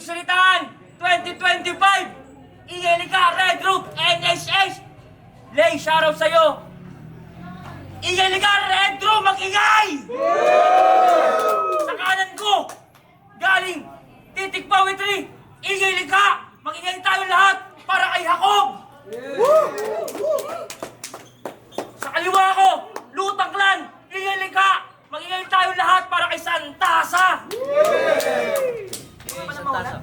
Salitaan 2025! Ingay ka, Red Group, NSS! Lay, shoutout sa'yo! Ingay ka, Red Group, mag-ingay! Sa kanan ko, galing Titik Pawitri, ingay ka! Mag-ingay tayo lahat para kay Jacob! Sa kaliwa ko, Lutang Clan, ingay ka! Mag-ingay tayo lahat para kay Santasa! Santasa.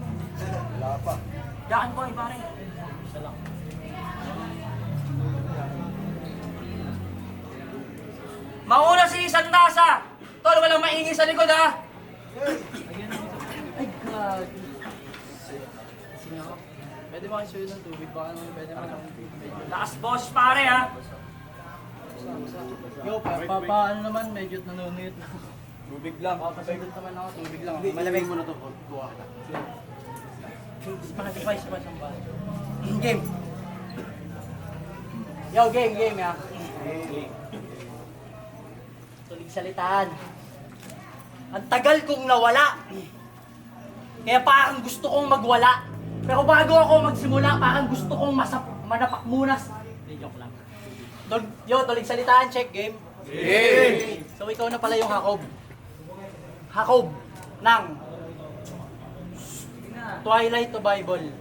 Wala pa. Daan ko ay pare. Isa lang. Mauna si Santasa! Tol, walang maingay sa likod ha! Ay, God. Sino ako? Pwede ba kayo suyo ng tubig? Baka naman pwede ba ng medyo... Lakas boss pare ha! Yo, paano naman? Medyo nanunit. Tubig lang. Papasagot naman ako. Tubig lang ako. Malamig mo na to. Kuha ka. Mga device pa siyang ba? Game. Yo, game ya. Tulig salitaan. Ang tagal kong nawala. Kaya parang gusto kong magwala. Pero bago ako magsimula, parang gusto kong manapakmunas. Hindi, joke lang. Yo, tulig salitaan, check game. Game! So ikaw na pala yung Jacob. Jacob ng Twilight to Bible.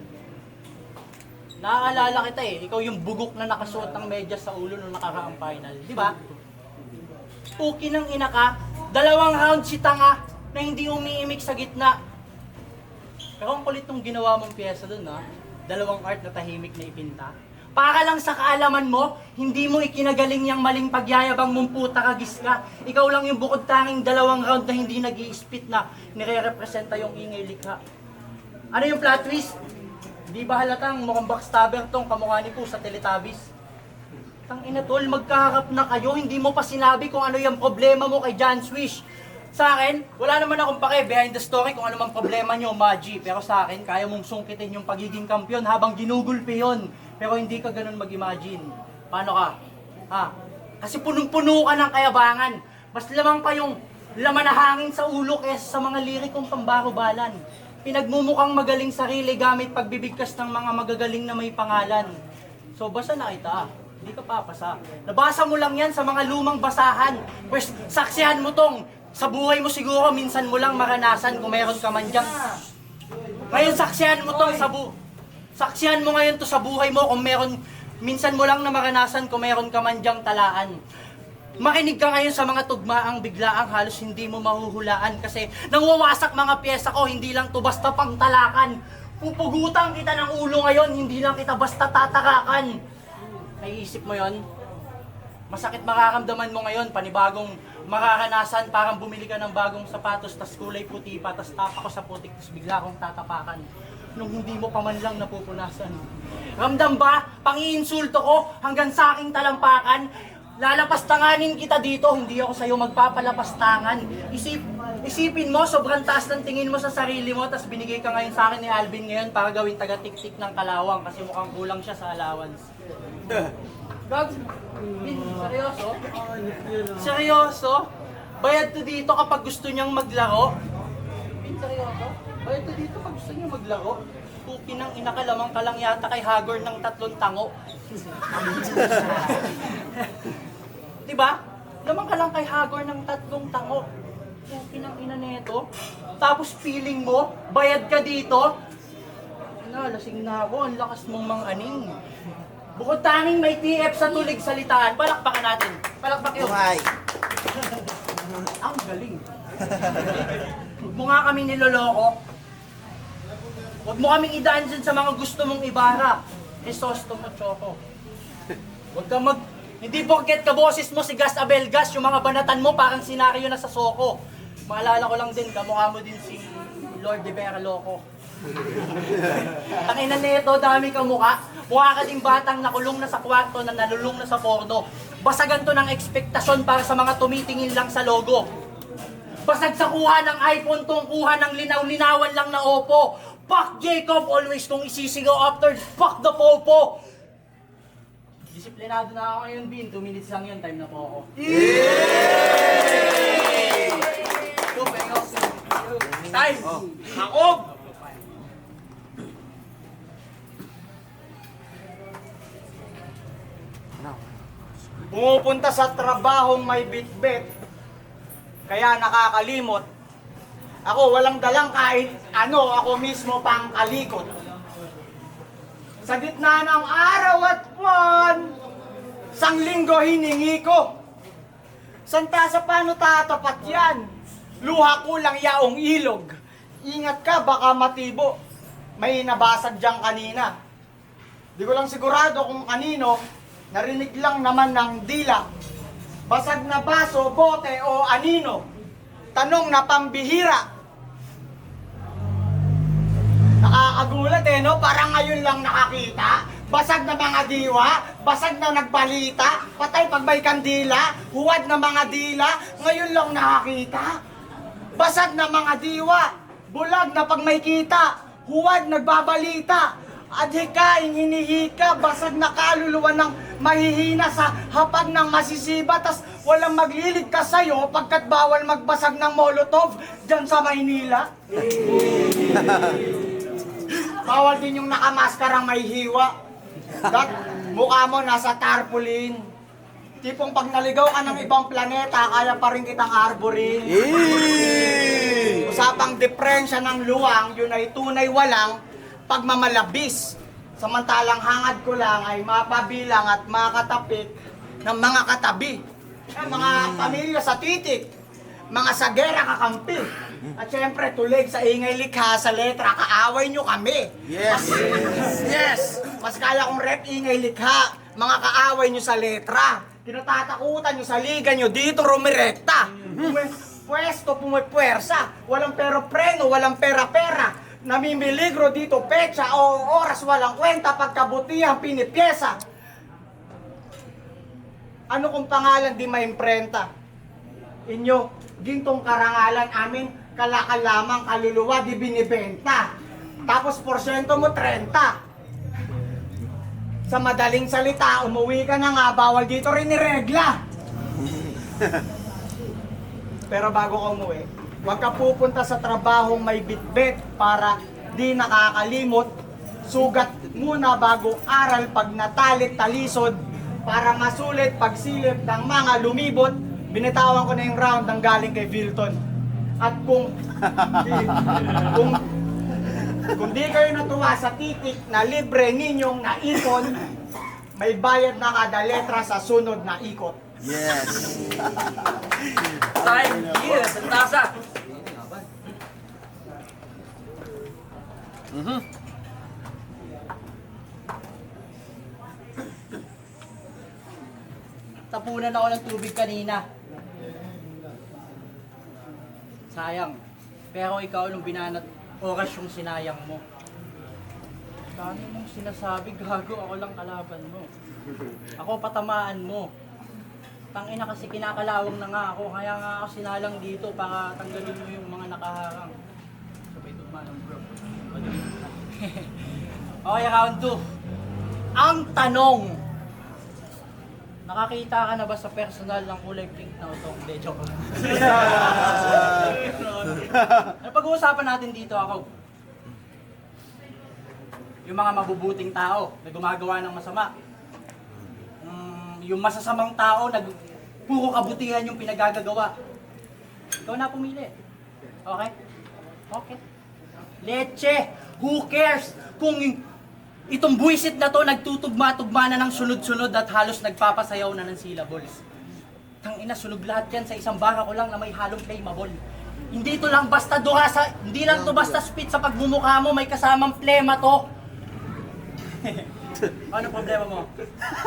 Naaalala kita eh, ikaw yung bugok na nakasuot ng medyas sa ulo nung nakaraang final, di ba? Puki ng ina ka, 2 round si tanga na hindi umiimik sa gitna. Pero ang kulit nung ginawa mong pyesa dun ha, 2 art na tahimik na ipinta. Para lang sa kaalaman mo, hindi mo ikinagaling yung maling pagyayabang mong puta kagis ka. Ikaw lang yung bukod tanging 2 round na hindi nag-i-spit na nire-representa yung ingay likha. Ano yung plot twist? Di ba halatang mukhang backstabber tong kamukha ni po sa Teletubbies? Tang ina tol, magkaharap na kayo, hindi mo pa sinabi kung ano yung problema mo kay John Swish. Sa akin, wala naman akong pake behind the story kung ano mang problema nyo, Magi. Pero sa akin, kaya mong sungkitin yung pagiging kampyon habang ginugulpi yun. Pero hindi ka ganun mag-imagine. Paano ka? Ha? Kasi punong-puno ka ng kayabangan. Mas lamang pa yung laman na hangin sa ulo kaysa sa mga lirikong pambarubalan. Pinagmumukhang magaling sarili gamit pagbibigkas ng mga magagaling na may pangalan. So basa na kita, hindi ka papasa. Nabasa mo lang yan sa mga lumang basahan. Pwes, saksihan mo tong, sa buhay mo siguro minsan mo lang maranasan kung meron ka man dyan. Ngayon saksihan mo tong saksihan mo ngayon to sa buhay mo kung meron, minsan mo lang na maranasan kung meron ka man dyang talaan. Makinig ka ngayon sa mga tugmaang biglaang halos hindi mo mahuhulaan kasi nangwawasak mga pyesa ko, hindi lang to basta pangtalakan. Pupugutan kita ng ulo ngayon, hindi lang kita basta tatakakan. Naiisip mo yon? Masakit makakamdaman mo ngayon, panibagong mararanasan, parang bumili ka ng bagong sapatos, tas kulay puti pa, tas tapa ko sa putik, tas bigla akong tatapakan. Nung hindi mo pa man lang napupunasan. Ramdam ba? Pangiinsulto ko hanggang sa aking talampakan. Lalapastanganin kita dito, hindi ako sa'yo magpapalapastangan. Isipin mo, sobrang taas ng tingin mo sa sarili mo, tas binigay ka ngayon sa akin ni Alvin ngayon para gawin taga-tik-tik ng kalawang kasi mukhang kulang siya sa allowance. Gag, seryoso? Seryoso? Bayad to dito kapag gusto niyang maglaro? Seryoso? Bayad to dito kapag gusto niyang maglaro? Puki ng inakalamang ka lang yata kay Hagor ng 3 tango. Diba? Lamang ka lang kay Hagor ng 3 tango. Puki ng ina neto. Tapos feeling mo, bayad ka dito. Lasing na ako, ang lakas mong mang-aning. Bukod tanging may TF sa tulig salitaan, palakpakan natin. Palakpak yun. Ang galing. Huwag mo nga kami niloloko. Huwag mo kaming idaan dyan sa mga gusto mong ibara. Risosto mo, Choco. Huwag kang hindi porket kaboses mo si Gas Abelgas, yung mga banatan mo parang senaryo na sa Soko. Maalala ko lang din, kamukha mo din si Lord de Vera Loco. Tangina nito, dami kang mukha. Mukha ka din batang nakulong na sa kwarto na nalulung na sa porno. Basagan to ng ekspektasyon para sa mga tumitingin lang sa logo. Basag sa kuha ng iPhone tong kuha ng linaw-linawan lang na Oppo. Fuck Jacob, always kong isisigaw after fuck the popo. Disiplinado na ako ngayon, Bin. 2 minutes lang yun, time na po ako. Time! Jacob! Pumupunta sa trabahong may bitbit, kaya nakakalimot. Ako walang dalang kahit ano, ako mismo pang kalikot. Sa gitna ng araw at buwan, sang linggo hiningi ko. Santa sa paano tatapat yan? Luha ko lang yaong ilog. Ingat ka, baka matibo. May nabasag dyan kanina. Di ko lang sigurado kung kanino, narinig lang naman ng dila. Basag na baso, bote o anino. Tanong na pambihira. Nakakagulat no? Parang ngayon lang nakakita. Basag na mga diwa, basag na nagbalita, patay pag may kandila, huwad na mga dila, ngayon lang nakakita. Basag na mga diwa, bulag na pag may kita, huwad nagbabalita, adhikaing hinihika, basag na kaluluwa ng mahihina sa hapag ng masisiba, tas walang magliligtas sa'yo pagkat bawal magbasag ng Molotov dyan sa Maynila. Bawal din yung nakamaskarang may hiwa. Mukha mo nasa tarpaulin. Tipong pag naligaw ka ng ibang planeta, kaya pa rin kitang arborin. Usapang diferensya ng luwang, yun ay tunay walang pagmamalabis. Samantalang hangad ko lang ay mapabilang at makatapik ng mga katabi. Mga pamilya sa titik, mga sagera kakampi. At syempre, tulig sa ingay likha, sa letra, kaaway nyo kami. Yes! Yes! Mas kala kong rep ingay likha, mga kaaway nyo sa letra. Tinatatakutan nyo sa liga nyo, dito rumirekta. Pwesto, pumipwersa. Walang pero preno, walang pera-pera. Namimiligro dito pecha o oras, walang kwenta, pagkabutihan, pinipyesa. Ano kung pangalan di maimprenta? Inyo, gintong karangalan amin, kalakal lamang kaluluwa di binibenta. Tapos porsyento mo 30. Sa madaling salita, umuwi ka na nga, bawal dito rin iregla. Pero bago ka umuwi, huwag ka pupunta sa trabahong may bitbit para di nakakalimot. Sugat muna bago aral pag natalit talisod para masulit pagsilip ng mga lumibot. Binitawan ko na yung round ng galing kay Vilton. At kung di kayo natuwa sa titik na libre ninyong naipon, may bayad na kada letra sa sunod na ikot. Yes! Time, year, sentasa. Tapunan ako ng tubig kanina. Sayang. Pero ikaw nung binanat oras yung sinayang mo. Dami mong sinasabi, gago, ako lang kalaban mo. Ako patamaan mo. Tangina kasi kinakalawang na nga ako, kaya nga ako sinalang dito para tanggalin mo yung mga nakaharang. Sabay tugma ng bro. Okay, round 2. Ang tanong, nakakita ka na ba sa personal ng kulay pink na ito? Hindi, joke lang. Ano pag-uusapan natin dito ako? Yung mga mabubuting tao na gumagawa ng masama. Yung masasamang tao na puro kabutihan yung pinagagagawa. Ikaw na pumili. Okay? Okay. Leche! Who cares kung itong buwisit na to nagtutugma-tugma na ng sunod-sunod at halos nagpapasayaw na ng syllables. Tangina, sunog lahat yan sa isang baka ko lang na may halong flammable. Hindi to lang basta hindi lang to basta spit sa pagmumukha mo, may kasamang plema to. Ano problema mo?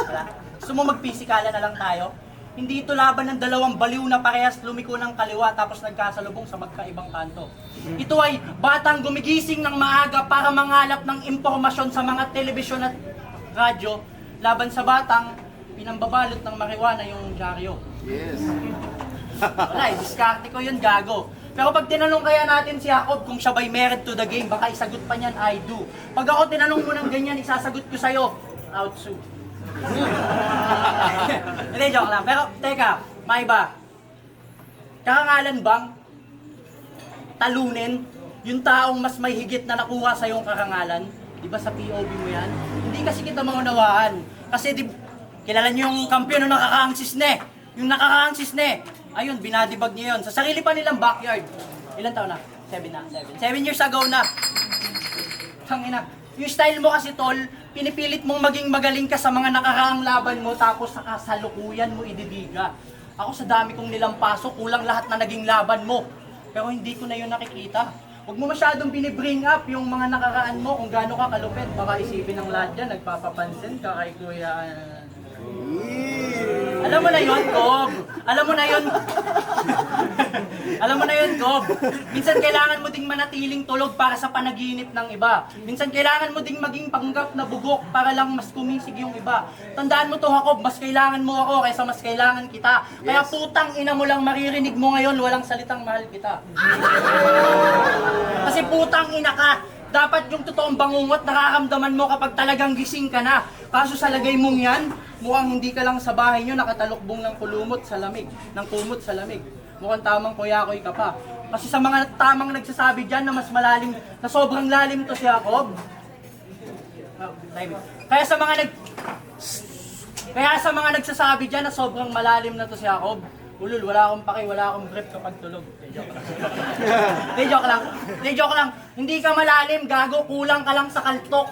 Wala. Gusto mo magpisikala na lang tayo? Hindi ito laban ng dalawang baliw na parehas lumiko ng kaliwa tapos nagkasalubong sa magkaibang kanto. Ito ay batang gumigising ng maaga para mangalap ng impormasyon sa mga telebisyon at radyo laban sa batang pinambabalot ng marijuana yung dyaryo. Yes! Wala, diskarte ko yun, gago. Pero pag tinanong kaya natin si Jacob kung siya ba'y merit to the game, baka isagot pa niyan, I do. Pag ako tinanong mo ng ganyan, isasagot ko sa'yo, outsu. Hindi, joke lang. Pero, teka, may iba. Karangalan bang talunin yung taong mas may higit na nakuha sa iyong karangalan? Di ba sa POV mo yan? Hindi kasi kita maunawaan. Kasi Kilala niyo yung kampiyon ng nakakaang sisne. Yung nakakaang sisne. Ayun, binadibag niya yun. Sa sarili pa nilang backyard. Ilan taon na? 7 na. 7 years ago na. Tangina. Yung style mo kasi, tol, pinipilit mong maging magaling ka sa mga nakakaang laban mo, tapos sa kasalukuyan mo ididiga. Ako sa dami kong nilampasok, kulang lahat na naging laban mo. Pero hindi ko na yun nakikita. Huwag mo masyadong binibring up yung mga nakakaan mo kung gaano ka kalupit. Baka isipin ng lahat dyan, nagpapapansin ka kay Kuya. Alam mo na yun, Gob. Alam mo na yun. Alam mo na yun, Gob. Minsan kailangan mo ding manatiling tulog para sa panaginip ng iba. Minsan kailangan mo ding maging panggap na bugok para lang mas kumisig yung iba. Tandaan mo to, Jacob, mas kailangan mo ako kaysa mas kailangan kita. Kaya putang ina mo lang maririnig mo ngayon, walang salitang mahal kita. Kasi putang ina ka. Dapat yung totoong bangungot nakakamdaman mo kapag talagang gising ka na. Kaso sa lagay mong yan, mukhang hindi ka lang sa bahay nyo nakatalukbong ng kulumot sa lamig, ng kumot sa lamig. Mukhang tamang kuyakoy ka pa. Kasi sa mga tamang nagsasabi dyan na mas malalim, na sobrang lalim to si Jacob. Kaya sa mga nagsasabi dyan na sobrang malalim na to si Jacob, ulul, wala akong pake, wala akong grip kapag tulog. Joke lang. Hindi ka malalim, gago, kulang ka lang sa kaltok.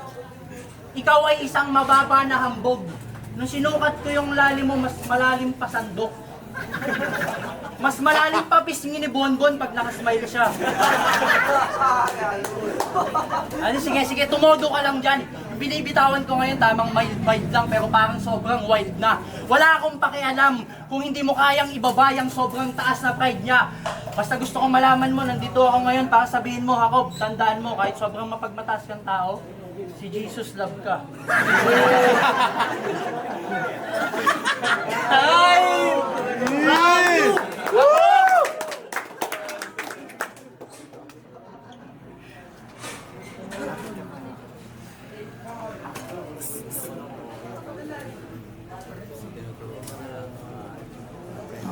Ikaw ay isang mababa na hambog. Nung sinukat ko yung lalim mo, mas malalim pa sandok. Mas malalim pa pisngin ni Bonbon pag nakasmile siya. Ano, sige, tumodo ka lang dyan. Binibitawan ko ngayon, tamang mild lang, pero parang sobrang wild na. Wala akong pakialam kung hindi mo kayang ibaba yung sobrang taas na pride niya. Basta gusto kong malaman mo, nandito ako ngayon para sabihin mo, Jacob, tandaan mo, kahit sobrang mapagmataas kang tao, si Jesus love ka.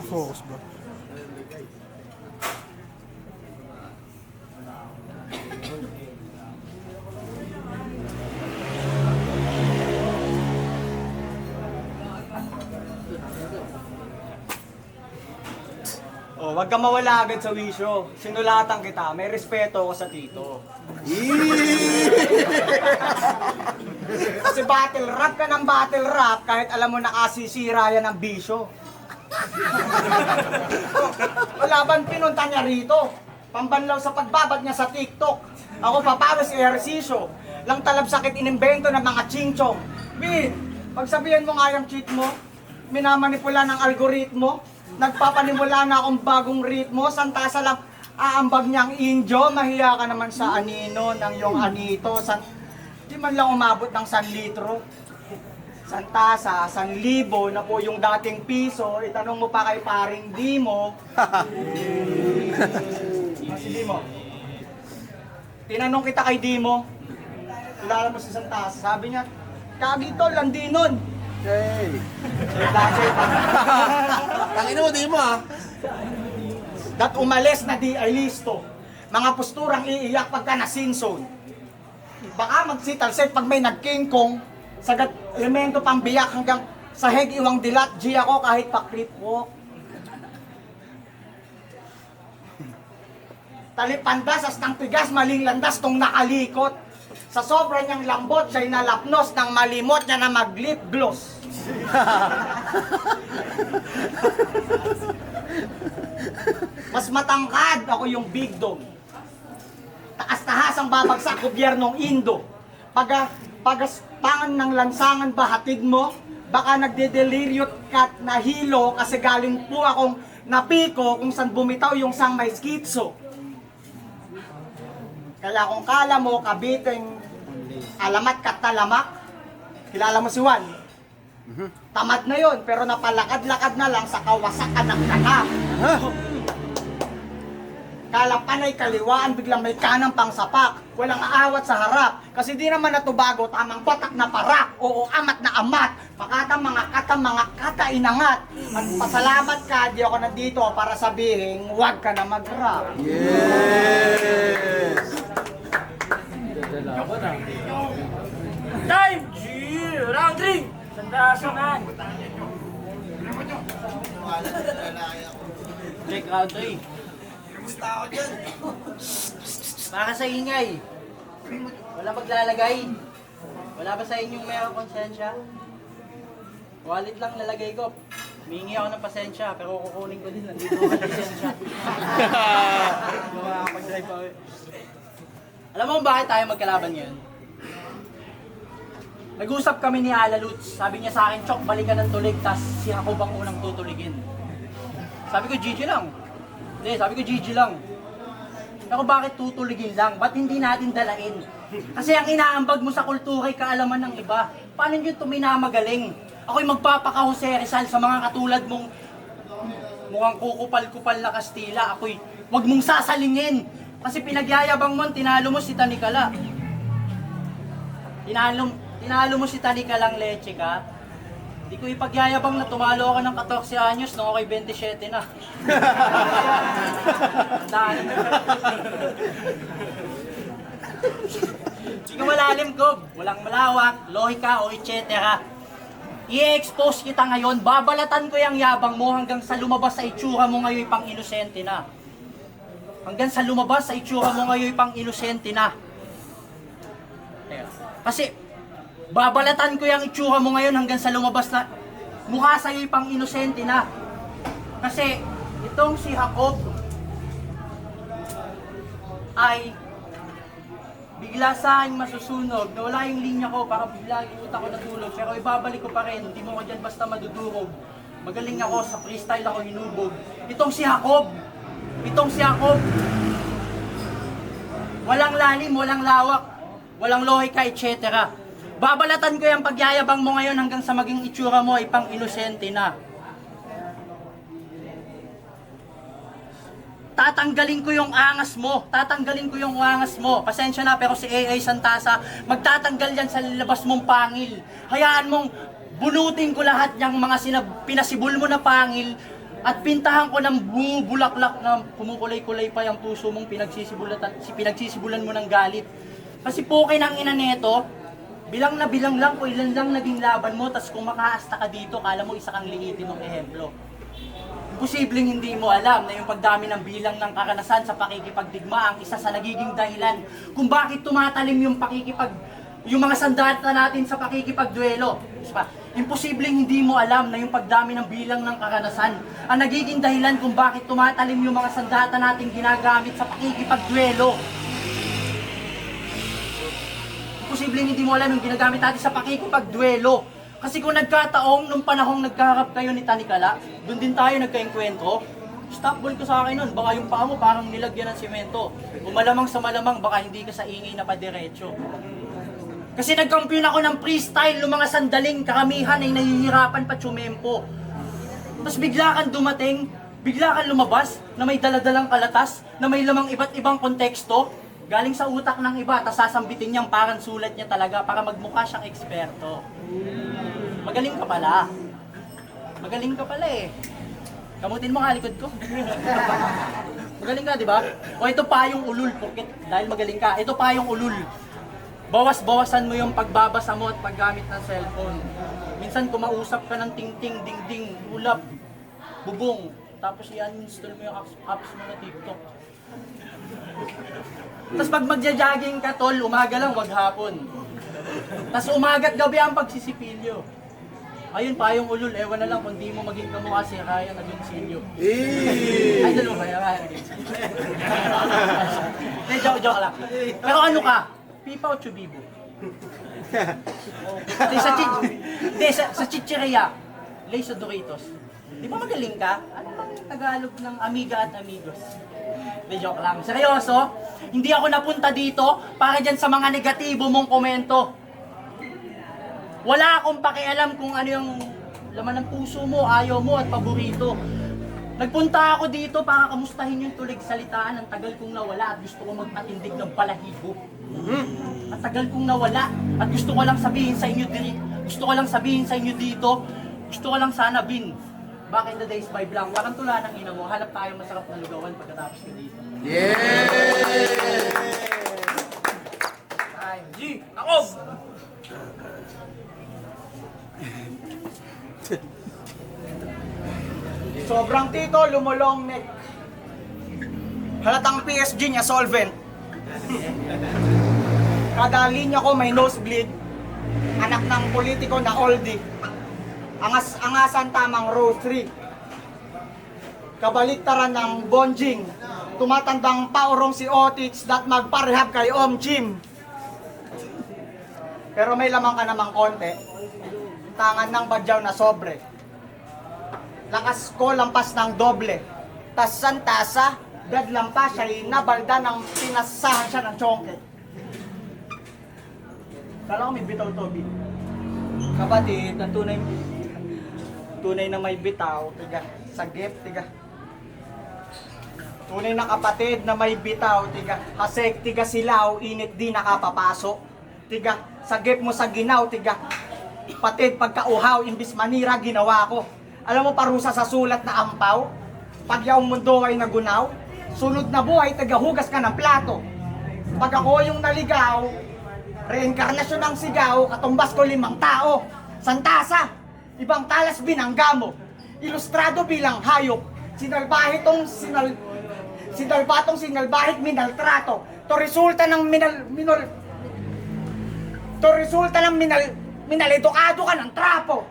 Focus bro. Oh, wag ka mawala agad sa wisyo. Sinulatan kita, may respeto ako sa tito. Kasi battle rap ka ng battle rap kahit alam mo nakasisira yan ng bisyo. Laban pinunta niya rito. Pambanlaw sa pagbabad niya sa TikTok. Ako papawas ehersisyo. Lang talab sakit inimbento ng mga chingchong. Bin, pagsabihan mo nga yung cheat mo, minamanipula ng algoritmo, nagpapanimula na akong bagong ritmo, santasa lang aambag niyang injo, mahiya ka naman sa anino ng yung anito, di man lang umabot ng 1 litro. Santasa, 1,000 na po yung dating piso, itanong mo pa kay paring Dimo. Si Dimo. Tinanong kita kay Dimo, kilala mo si Santasa, sabi niya, kagito, landinon. Hey. Tangina mo, di mo ah. Dat umalis na di ay listo. Mga posturang iiyak pagka nasinson. Baka magsitalset pag may nagkingkong. Sagat elemento pang biyak hanggang sa heg iwang dilat. G ako kahit pa creep walk. Talipandas astang tigas maling landas tong nakalikot. Sa sobra niyang lambot, siya'y nalapnos ng malimot niya na mag-lip gloss. Mas matangkad ako yung big dog. Taas-tahas ang babagsak gobyernong Indo. Pagaspangan ng lansangan ba hatid mo? Baka nagde-deliriot kat na hilo kasi galing po akong napiko kung saan bumitaw yung sang may skitso. Kaya kung kala mo, kabiting alamat kat talamak, kilala mo si Juan? Tamad na yon pero napalakad-lakad na lang sa kawasakan ng tanak. Kala panay kaliwaan, biglang may kanang pangsapak. Walang aawat sa harap. Kasi di naman natubago, tamang patak na parak. Oo, amat na amat. Pakatang mga kata inangat. At pasalamat ka, di ako nandito para sabihin, huwag ka na mag-rap. Yes! Time! Round 3! Sandasanan. Check round 3. Para sa ingay. Wala maglalagay. Wala ba sa inyong mayroong konsensya? Wallet lang lalagay ko. Humingi ako ng pasensya, pero kukunin ko din. Nandito ako ng lisensya. Makakapag-drive ako. Alam mo kung bakit tayo magkalaban ngayon? Nag-usap kami ni Ala Lutz. Sabi niya sa akin, Chok, balikan ng tulig, tas si Jacob ang unang tutuligin. Sabi ko, GG lang. Hindi, sabi ko, GG lang. Pero bakit tutuligin lang? Ba't hindi natin dalain? Kasi ang inaambag mo sa kultura ay kaalaman ng iba. Paano nyo ito minamagaling? Ako'y magpapaka-Jose Rizal sa mga katulad mong mukhang kukupal-kupal na Kastila. Ako'y wag mong sasalingin. Kasi pinagyayabang mo, tinalo mo si Tanikala. Tinalo mo si Tanikalang leche ka. Hindi ko ipagyayabang na tumalo ako ng 14 anyos nung ako'y 27 na. Tandaan. Sige malalim ko, walang malawak, lohika o etc. I-expose kita ngayon, babalatan ko yung yabang mo hanggang sa lumabas sa itsura mo ngayon pang inosente na. Hanggang sa lumabas sa itsura mo ngayon pang inosente na. Kasi, babalatan ko yung itsura mo ngayon hanggang sa lumabas na mukha sa'yo pang inosente na. Kasi, itong si Jacob ay bigla sa akin masusunog, nawala yung linya ko, para bigla yung utak ko natulog, pero ibabalik ko pa rin, hindi mo ko dyan basta madudurog. Magaling ako, sa freestyle ako hinubog. Itong si Jacob, walang lalim, walang lawak, walang lohika, etc. Babalatan ko yung pagyayabang mo ngayon hanggang sa maging itsura mo ay pang inosente na. Tatanggalin ko yung angas mo. Pasensya na, pero si AA Santasa, magtatanggal yan sa labas mong pangil. Hayaan mong bunutin ko lahat yung mga pinasibol mo na pangil at pintahan ko ng bulaklak na kumukulay-kulay pa yung puso mong pinagsisibulan mo ng galit. Kasi poke ng ina neto, bilang lang kung ilan lang naging laban mo, tas kung makaasta ka dito, kala mo isa kang liitin ng ehemplo. Posibleng hindi mo alam na yung pagdami ng bilang ng karanasan sa pakikipagdigma ang isa sa nagiging dahilan kung bakit tumatalim yung mga sandata natin sa pakikipagduelo. Imposibleng hindi mo alam na yung pagdami ng bilang ng karanasan ang nagiging dahilan kung bakit tumatalim yung mga sandata natin ginagamit sa pakikipagduelo. Imposibleng hindi mo alam yung ginagamit natin sa pakikipagduelo. Kasi kung nagkataong nung panahong nagkaharap kayo ni Tanikala, doon din tayo nagkaengkwentro, stop ball ko sa akin nun, baka yung paa mo parang nilagyan ng simento. O malamang sa malamang, baka hindi ka sa ingay na padiretso. Kasi nagkampiyon ako ng freestyle, ng mga sandaling karamihan ay nahihirapan pa tsumempo. Tapos bigla kang dumating, bigla kang lumabas, na may daladalang kalatas, na may lamang iba't ibang konteksto, galing sa utak ng iba, tapos sasambitin niyang parang sulat niya talaga para magmukha siyang eksperto. Magaling ka pala. Magaling ka pala eh. Kamutin mo nga likod ko. Magaling ka, di ba? O ito pa yung ulul. Dahil magaling ka, ito pa yung ulul. Bawas-bawasan mo yung pagbabasa mo at paggamit ng cellphone. Minsan kumausap ka ng ting-ting, ding-ding, ulap, bubong. Tapos i-uninstall mo yung apps mo na TikTok. Tapos pag magja-jogging ka tol, umaga lang, wag hapon. Tapos umaga at gabi ang pagsisipilyo. Ayun pa yung ulul, ewan na lang kung di mo maging kamukha si Ryan Agoncillo. Ay, dalawa kaya Ryan Agoncillo. Joke lang. Pero ano ka? Pipa o Chubibo? Sa chicheria, Lays o Doritos. Di ba magaling ka? Ano bang Tagalog ng amiga at amigos? Joke lang. Seryoso, hindi ako napunta dito para dyan sa mga negatibo mong komento. Wala akong pakialam kung ano yung laman ng puso mo, ayaw mo at paborito. Nagpunta ako dito para kamustahin yung tulig salitaan. Ang tagal kong nawala at gusto ko magpatindig ng balahibo. Ang tagal kong nawala at gusto ko lang sabihin sa inyo dito, gusto ko lang sana bin. Back in the days by Blanc, parang tula ng ina mo, hanap tayo masarap na lugawan pagkatapos ko dito. G! Ako! Sobrang tito, lumulong neck. Halatang PSG niya, solvent. Kada linya ko may nosebleed. Anak ng politiko na oldie. Angasan tamang row 3. Kabaliktaran ng bonjing. Tumatandang paurong si Otits dat magparehab kay Om Jim. Pero may lamang ka namang konti. Tangan ng badyaw na sobre. Lakas ko lampas ng doble. Tasan tasa, dadlang pa siya'y nabalda ng pinasahan siya ng chongke. Kala ko may bitaw Toby. Kapatid, ang tunay na may bitaw, tiga, sagip, tiga. Tunay na kapatid na may bitaw, tiga, hasek, tiga silaw, init di nakapapaso. Tiga, sagip mo sa ginaw, tiga, patid pagkauhaw, imbis manira ginawa ko. Alam mo parusa sa sulat na ampaw, pag yaong mundo ay nagunaw, sunod na buhay, tagahugas ka ng plato. Pag ako yung naligaw, reinkarnasyon ng sigaw, katumbas ko 5 tao. Santasa, ibang talas binangga mo. Ilustrado bilang hayop, sinalbahitong sinalbahit minaltrato. To resulta ng minaledukado ka ng trapo.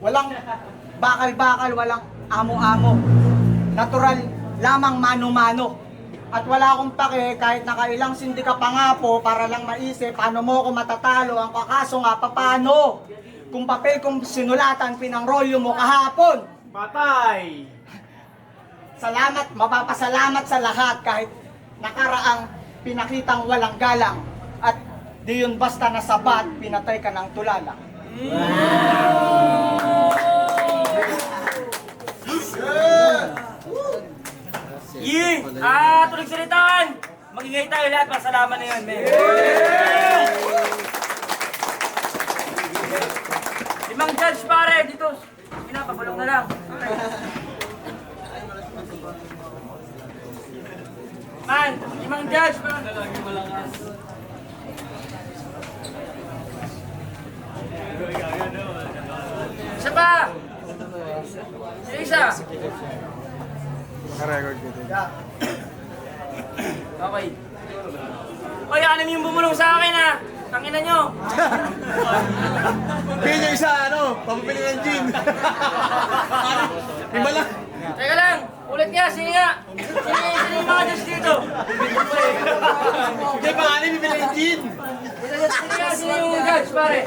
Walang bakal-bakal, walang amo-amo. Natural lamang mano-mano. At wala akong pake kahit nakailang sindi ka pa nga po para lang maisip paano mo ako matatalo. Ang kakaso nga paano? Kung papel kong sinulatan, pinangrolyo mo kahapon. Patay! Salamat, mapapasalamat sa lahat kahit nakaraang pinakitang walang galang. At di yun basta nasabat, pinatay ka ng tulala. Tuloy salitaan! Magingay tayo lahat, pasalamat na yun, men. Limang judge pare, dito. Pinapapalong na lang. Man, 5 judge, man. Isa pa! Sino isa? Naka-record ko din. Okay. Oy, alam yung bumulong sa akin ha. Tangina nyo. Pili yung isa, papapili ng gin. Iba lang. Teka lang, ulit nga, sino nga? Sino yung mga judge dito? Hindi pa, bibili ng gin. Sino yung judge, pare?